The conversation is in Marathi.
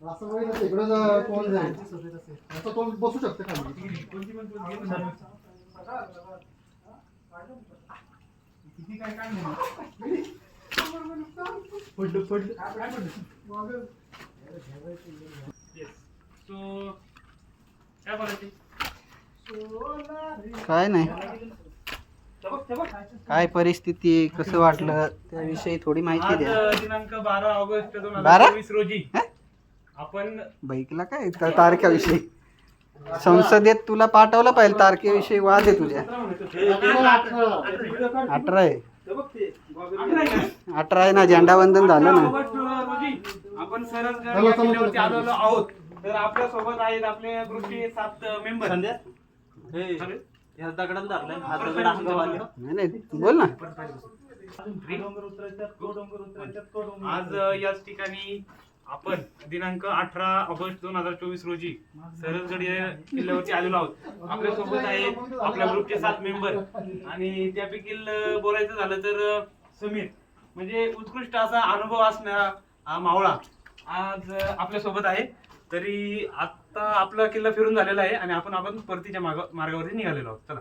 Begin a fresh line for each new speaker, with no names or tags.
असं बघितलं इकडे कोण जाईल असं तो बसू शकते खाली. किती काय काय पडलं पडलं काय पडलं.
काय नाही, काय परिस्थिती, कसं वाटलं त्याविषयी थोडी माहिती द्या.
दिनांक 12 ऑगस्ट 2024 रोजी आपण
बाईकला काय तारखेविषयी संसदेत तुला पाठवलं पाहिजे. तारखेविषयी वाद आहे तुझ्या. 18 आहे, 18 आहे ना, झेंडावंदन झालं ना.
आपण सरसगड आलेलो आहोत. तर आपल्या सोबत आहेत आपले ग्रुपचे 7 मेंबर.
नाही बोल ना.
आज याच ठिकाणी आपण दिनांक 18 ऑगस्ट 2024 रोजी सरसगड या किल्ल्यावरती आलेलो आहोत. आपल्या सोबत आहेत आपल्या ग्रुपचे 7 मेंबर आणि त्यापैकी बोलायचं झालं तर समीर, म्हणजे उत्कृष्ट असा अनुभव असणारा हा मावळा आज आपल्या सोबत आहे. तरी आता आपला किल्ला फिरून झालेला आहे आणि आपण परतीच्या मार्गावरती निघालेलो आहोत. चला.